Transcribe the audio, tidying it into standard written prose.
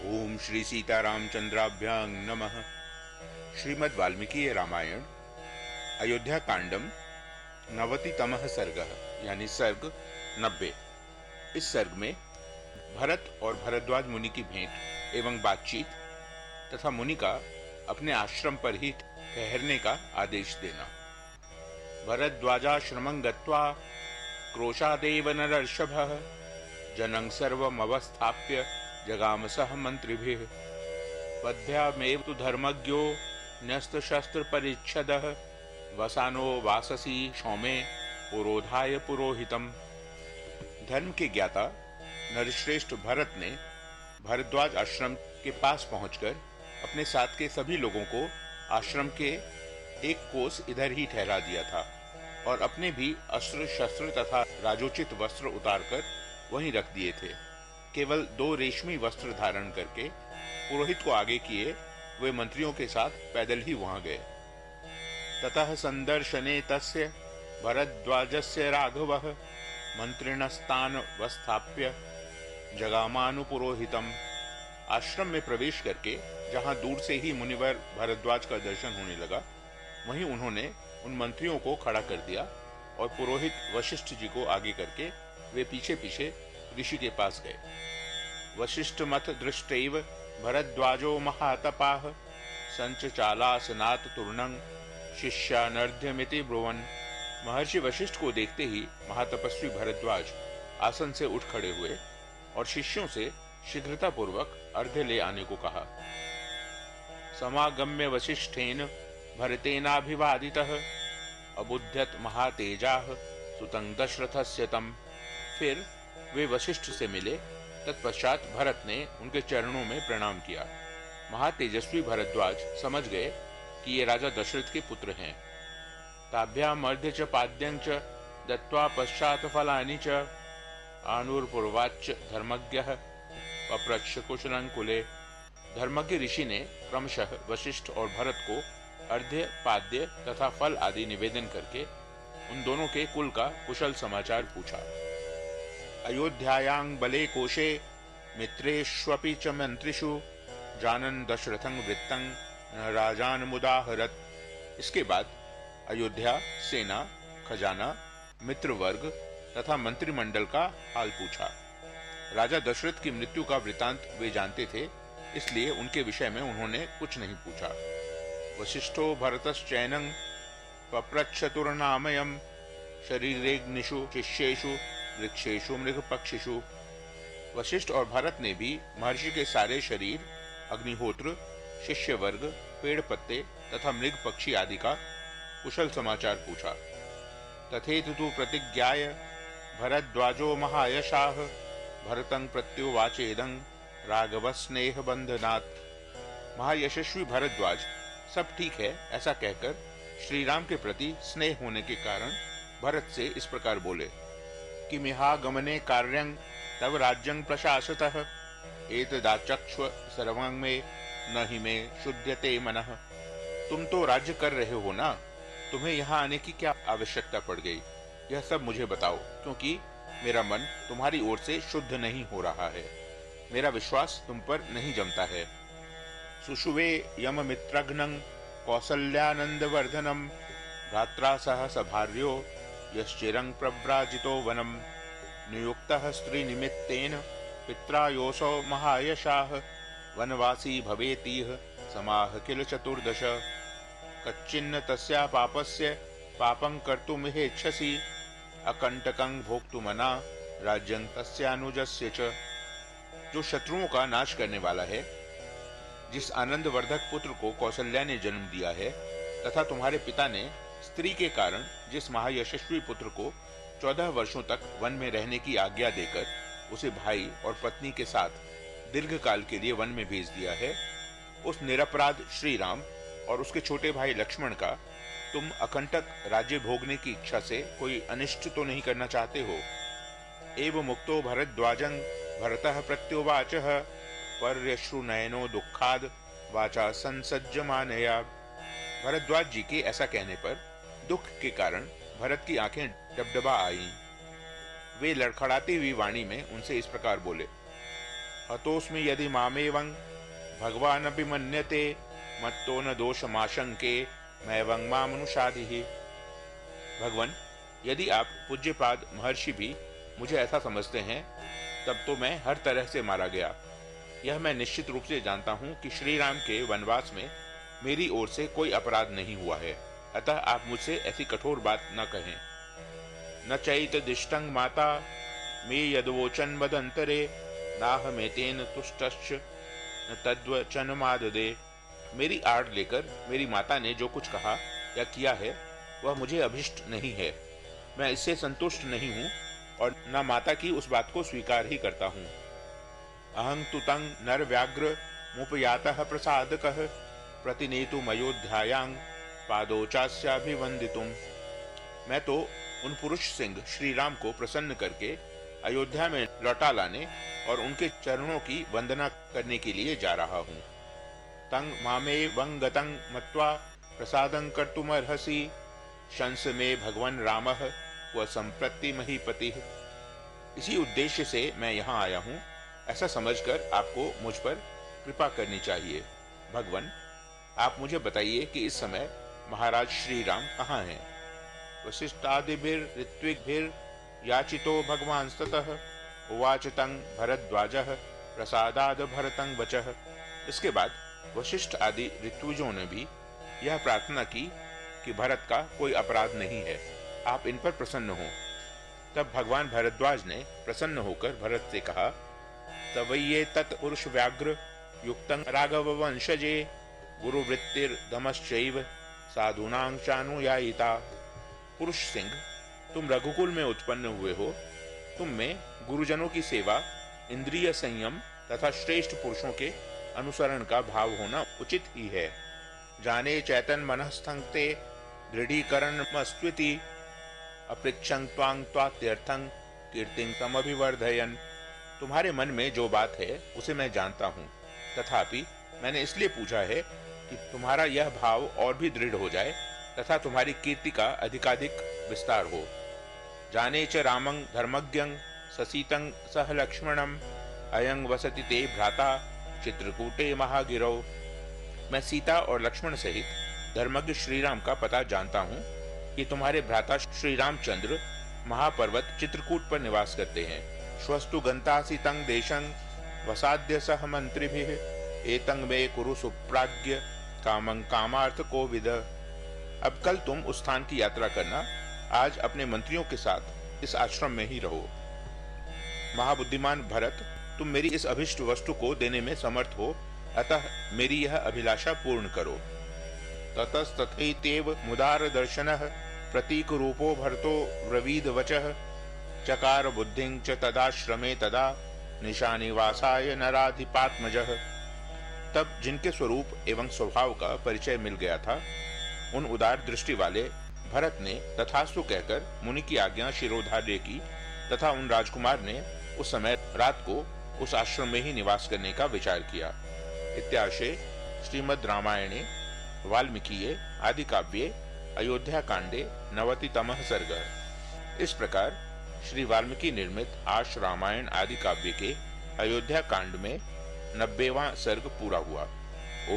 ओम श्री सीतारामचंद्राभ्यां नमः। श्रीमद् वाल्मीकि रामायण अयोध्या कांडम नवतितमः सर्गः यानी सर्ग 90। इस सर्ग में भरत और भरद्वाज मुनि की भेंट एवं बातचीत तथा मुनि का अपने आश्रम पर ही ठहरने का आदेश देना। भरद्वाजाश्रमं गत्वा क्रोशादेव नरर्षभः जनं सर्वमवस्थाप्य जगाम सह मंत्रिभिः। पद्भ्यामेव तु धर्मज्ञो न्यस्तशस्त्र परिच्छदः वसानो वाससी सौमे पुरोधाय पुरोहितम। धर्म के ज्ञाता नरश्रेष्ठ भरत ने भरद्वाज आश्रम के पास पहुंचकर अपने साथ के सभी लोगों को आश्रम के एक कोस इधर ही ठहरा दिया था और अपने भी अस्त्र शस्त्र तथा राजोचित वस्त्र उतारकर वहीं रख दिए थे। केवल 2 रेशमी वस्त्र धारण करके पुरोहित को आगे किए वे मंत्रियों के साथ पैदल ही वहां गए। ततः संदर्शने तस्य भरद्वाजस्य राघवः मंत्रिणस्तान वस्थाप्य जगामानुपुरोहितम। आश्रम में प्रवेश करके जहां दूर से ही मुनिवर भरद्वाज का दर्शन होने लगा, वहीं उन्होंने उन मंत्रियों को खड़ा कर दिया और पुरोहित वशिष्ठ जी को आगे करके वे पीछे पीछे ऋषि के पास गए। वशिष्ठ मत दृष्टैव भरद्वाजो महातपाः संचचालासनात् तूर्णं शिष्यानर्ध्यमिति ब्रुवन्। महर्षि वशिष्ठ को देखते ही महातपस्वी भरद्वाज आसन से उठ खड़े हुए और शिष्यों से शीघ्रता पूर्वक अर्घ्य ले आने को कहा। समागम्य वशिष्ठेन भरतेनाभिवादितः अबुध्यत महातेजाः सुतं दशरथस्य तम्। फिर वे वशिष्ठ से मिले। तत्पश्चात भरत ने उनके चरणों में प्रणाम किया। महातेजस्वी भरद्वाज समझ गए कि ये राजा दशरथ के पुत्र हैं। ताभ्याम अर्घ्य च पाद्यं च दत्वा पश्चात फलानि च आनुर्पुर्वाच धर्मज्ञः पप्रच्छ कुशलं कुले। धर्मज्ञ ऋषि ने क्रमशः वशिष्ठ और भरत को अर्घ्य पाद्य तथा फल आदि निवेदन करके उन दोनों के कुल का कुशल समाचार पूछा। अयोध्यायां बले कोशे मित्रेष्वपि च मंत्रिषु जानन् दशरथं वृत्तं न राजान मुदाहरत्। इसके बाद अयोध्या, सेना, खजाना, मित्र वर्ग तथा मंत्रिमंडल का हाल पूछा। राजा दशरथ की मृत्यु का वृतांत वे जानते थे, इसलिए उनके विषय में उन्होंने कुछ नहीं पूछा। वशिष्ठो भरतश्चैनं पप्रच्छतुर्नामयम् शरीरेग्निषु शिष्येषु वृक्षेषु मृगपक्षिषु। वशिष्ठ और भरत ने भी महर्षि के सारे शरीर, अग्निहोत्र, शिष्य वर्ग, पेड़ पत्ते तथा मृग पक्षी आदि का कुशल समाचार पूछा। तथेतु तु प्रतिज्ञाय भरद्वाजो महायशाः भरतं प्रत्युवाचेदं राघव स्नेह बंधनात्। महायशस्वी भरद्वाज सब ठीक है ऐसा कहकर श्री राम के प्रति स्नेह होने के कारण भरत से इस प्रकार बोले कि मिहागमने कार्यं तव राज्यं प्रशासतः एतदाचक्ष्व सर्वं मे न हि मे शुध्यते मनः। तुम तो राज्य कर रहे हो ना, तुम्हें यहाँ आने की क्या आवश्यकता पड़ गई? यह सब मुझे बताओ, क्योंकि मेरा मन तुम्हारी ओर से शुद्ध नहीं हो रहा है। मेरा विश्वास तुम पर नहीं जमता है। सुषुवे यम मित्रघ्नं कौसल्यानंदवर्धनम भ्रात्रा सह सभार्यो यश्चिरं प्रव्राजितो वनम। नियुक्तः स्त्री निमित्तेन पित्रा योऽसौ महायशाः वनवासी भवेतीह समाह किल 14। कच्चिन्न तस्या पापस्य पापं कर्तुमिहेच्छसि अकंटकं भोक्तुमना राज्यं तस्यानुजस्य च। जो शत्रुओं का नाश करने वाला है, जिस आनंदवर्धक पुत्र को कौशल्या ने जन्म दिया है, तथा तुम्हारे पिता ने स्त्री के कारण जिस महायशस्वी पुत्र को 14 वर्षों तक वन में रहने की आज्ञा देकर उसे भाई और पत्नी के साथ दीर्घ काल के लिए वन में भेज दिया है, उस निरपराध श्री राम और उसके छोटे भाई लक्ष्मण का तुम अकंटक राज्य भोगने की इच्छा से कोई अनिष्ट तो नहीं करना चाहते हो। एव मुक्तो भरद्वाजं भरतः प्रत्युवाचः पर्यश्रुनयनो दुःखाद वाचा संसज्जमानया। भरद्वाज जी के ऐसा कहने पर दुख के कारण भरत की आंखें डबडबा आईं। वे लड़खड़ाती हुई वाणी में उनसे इस प्रकार बोले, हतोस्मि यदि मामेवं भगवानपि मन्यते मत्तो न दोषमाशंके मैवं मामनुषादिहि। भगवान, यदि आप पूज्यपाद महर्षि भी मुझे ऐसा समझते हैं, तब तो मैं हर तरह से मारा गया। यह मैं निश्चित रूप से जानता हूँ कि श्री राम के वनवास में मेरी ओर से कोई अपराध नहीं हुआ है, अतः आप मुझसे ऐसी कठोर बात न कहें। न चैत दिष्टंग माता मे यदवोचन मदंतरे नाहमेतेन तुष्टश्च न तद्वचन माददे। मेरी आड़ लेकर मेरी माता ने जो कुछ कहा या किया है वह मुझे अभिष्ट नहीं है। मैं इससे संतुष्ट नहीं हूँ और न माता की उस बात को स्वीकार ही करता हूँ। अहं तु तं नर व्याघ्र मुपयातः प्रसादकः प्रतिनेतु मयोध्यायां पादोचास्याभिवंदितुम। मैं तो उन पुरुष सिंह श्री राम को प्रसन्न करके अयोध्या में लौटा लाने और उनके चरणों की वंदना करने के लिए जा रहा हूँ। तं मामे वंगतं मत्वा प्रसादं कर्तुमर्हसि शंस में भगवान रामः व संप्रति महीपतिः। इसी उद्देश्य से मैं यहाँ आया हूँ, ऐसा समझकर आपको मुझ पर कृपा करनी चाहिए। भगवान, आप मुझे बताइए कि इस समय महाराज श्री राम कहाँ हैं। वसिष्ठादिभिर ऋत्विग्भिर याचितो भगवान ततः उवाच तं भरद्वाजः प्रसादाद भरतं वचः। इसके बाद वशिष्ठ आदि ऋत्विजों ने भी यह प्रार्थना की कि भरत का कोई अपराध नहीं है, आप इन पर प्रसन्न हो। तब भगवान भरद्वाज ने प्रसन्न होकर भरत से कहा, तवये तत्पुरुष व्याघ्र युक्तं राघव वंशजे गुरुवृत्तिर दमश्चैव साधूनां चानुयायिता। पुरुष सिंह, तुम रघुकुल में उत्पन्न हुए हो। तुम में गुरुजनों की सेवा, इंद्रिय संयम तथा श्रेष्ठ पुरुषों के अनुसरण का भाव होना उचित ही है। जाने चैतन मनःस्थंते दृढ़ीकरणमस्त्विति अपृच्छं त्वां त्वात्यर्थं कीर्तिं समभिवर्धयन्। तुम्हारे मन में जो बात है उसे मैं जानता हूँ, तथापि मैंने इसलिए पूछा है कि तुम्हारा यह भाव और भी दृढ़ हो जाए तथा तुम्हारी कीर्ति का अधिकाधिक विस्तार हो। जाने च रामं धर्मज्ञं ससीतं सह लक्ष्मणं अयं वसति ते भ्राता चित्रकूटे महागिरौ। मैं सीता और लक्ष्मण सहित धर्मज्ञ श्री राम का पता जानता हूँ कि तुम्हारे भ्राता श्री रामचंद्र महापर्वत चित्रकूट पर निवास करते हैं। श्वस्तु गंतासि तं देशं वसाद्य सह मंत्रिभिः एतं मे कुरु सुप्राज्ञ कामं कामार्थ कोविद। अब कल तुम उस स्थान की यात्रा करना, आज अपने मंत्रियों के साथ इस आश्रम में ही रहो। महाबुद्धिमान भरत, तुम मेरी इस अभिष्ट वस्तु को देने में समर्थ हो, अतः मेरी यह अभिलाषा पूर्ण करो। ततस्तथैतेव मुदार दर्शनः प्रतीक रूपो भरतो ब्रवीद वचः चकार बुद्धिं च तदाश्रमे तदा निशानिवासाय नराधिपात्मजः। तब जिनके स्वरूप एवं स्वभाव का परिचय मिल गया था, उन उदार दृष्टि वाले भरत ने तथास्तु कहकर मुनि की आज्ञा शिरोधार्य की तथा उन राजकुमार ने उस समय रात को उस आश्रम में ही निवास करने का विचार किया। इत्याशे श्रीमद् रामायणे वाल्मीकिये आदि काव्ये अयोध्या कांडे 90तमः सर्गः। इस प्रकार श्री वाल्मीकि निर्मित आश रामायण आदि काव्य के अयोध्या कांड में 90वां सर्ग पूरा हुआ। ओ